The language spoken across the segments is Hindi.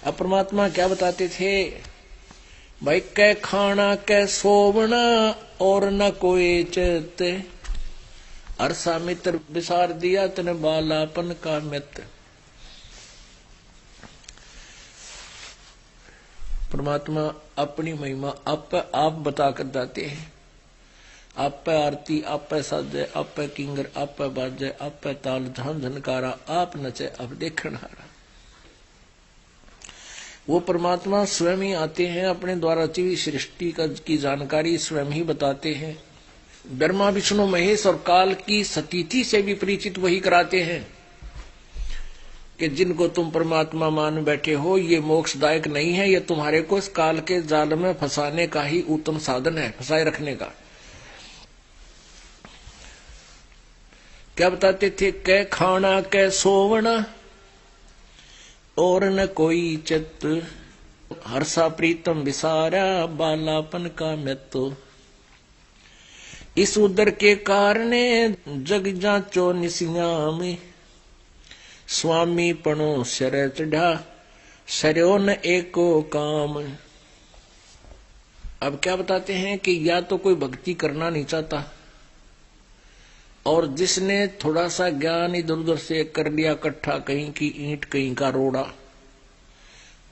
अब परमात्मा क्या बताते थे भाई, कै खाना कै सोवना और न कोई चेत, अरसा मित्र विसार दिया तने बालापन का मित्र। परमात्मा अपनी महिमा आप बताकर जाते हैं। आप पे आरती, आप पे साजे, आप पे किंगर, आप पे बाजे, आप पे ताल धन धनकारा, आप नचे अब देखण हारा। वो परमात्मा स्वयं ही आते हैं, अपने द्वारा रची हुई सृष्टि की जानकारी स्वयं ही बताते हैं। ब्रह्मा विष्णु महेश और काल की सतीथि से भी परिचित वही कराते हैं कि जिनको तुम परमात्मा मान बैठे हो ये मोक्षदायक नहीं है, ये तुम्हारे को इस काल के जाल में फंसाने का ही उत्तम साधन है, फंसाए रखने का। क्या बताते थे, कै खाना कै सोवना और न कोई चित, हर्षा प्रीतम विसारा बालापन का मृत्यु। इस उदर के कारणे जग जांचो निसियाम, स्वामी पणो शर चढ़ा सरयो न एको काम। अब क्या बताते हैं कि या तो कोई भक्ति करना नहीं चाहता, और जिसने थोड़ा सा ज्ञान इधर उधर से कर लिया इकट्ठा, कहीं की ईंट कहीं का रोड़ा,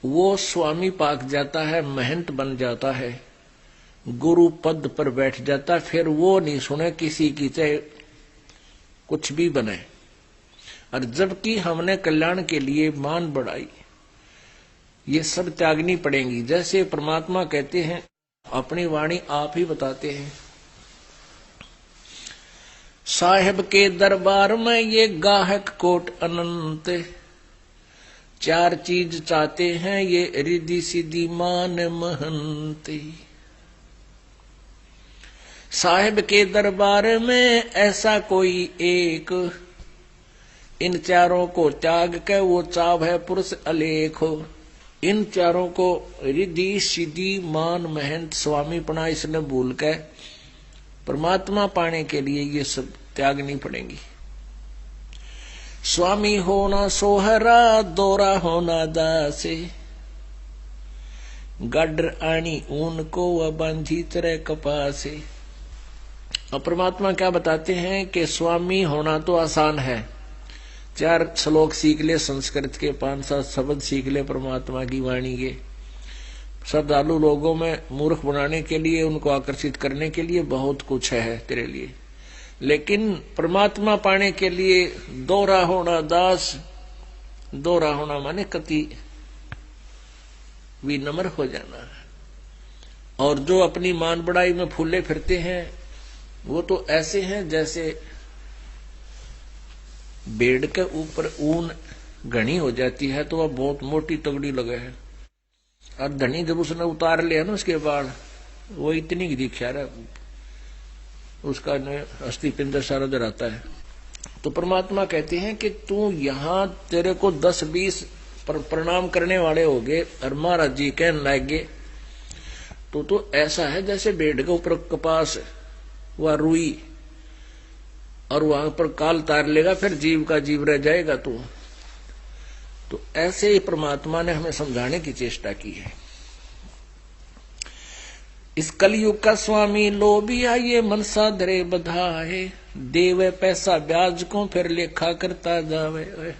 वो स्वामी पाक जाता है, महंत बन जाता है, गुरु पद पर बैठ जाता, फिर वो नहीं सुने किसी की, चाहे कुछ भी बने। और जबकि हमने कल्याण के लिए मान बढ़ाई, ये सब त्यागनी पड़ेंगी। जैसे परमात्मा कहते हैं, अपनी वाणी आप ही बताते हैं, साहेब के दरबार में ये गाहक कोट अनंत, चार चीज चाहते हैं ये रिद्धि सिद्धि मान महंत। साहेब के दरबार में ऐसा कोई एक, इन चारों को त्याग के वो चाव है पुरुष अलेख। इन चारों को रिद्धि सिद्धि मान महंत स्वामीपना इसने भूल के परमात्मा पाने के लिए ये सब त्यागनी पड़ेंगी। स्वामी होना सोहरा दोरा होना दासे, गड्र आनी ऊन को व बांधी तरह कपासे। और परमात्मा क्या बताते हैं कि स्वामी होना तो आसान है, 4 श्लोक सीख ले संस्कृत के, 5-7 शब्द सीख ले परमात्मा की वाणी के। श्रद्धालु लोगों में मूर्ख बनाने के लिए, उनको आकर्षित करने के लिए बहुत कुछ है तेरे लिए, लेकिन परमात्मा पाने के लिए दोहरा होना दास, दोहरा होना माने कति विनम्र हो जाना है। और जो अपनी मान बढ़ाई में फूले फिरते हैं वो तो ऐसे हैं जैसे बेड़ के ऊपर ऊन घनी हो जाती है तो वह बहुत मोटी तगड़ी लगे है, और धनी जब उसने उतार लिया ना उसके बाल, वो इतनी दिखा रहा, उसका अस्थि पिंजर सारा डराता है। तो परमात्मा कहते हैं कि तू यहाँ तेरे को 10-20 प्रणाम करने वाले हो गए और महाराज जी कहने लगे तो ऐसा है जैसे बेड़ के ऊपर कपास व रुई, और वहां पर काल तार लेगा, फिर जीव का जीव रह जाएगा तू। तो ऐसे ही परमात्मा ने हमें समझाने की चेष्टा की है। इस कलयुग का स्वामी लोभिया ये मनसा धरे बधाए, देवे पैसा ब्याज को फिर लेखा करता जावे।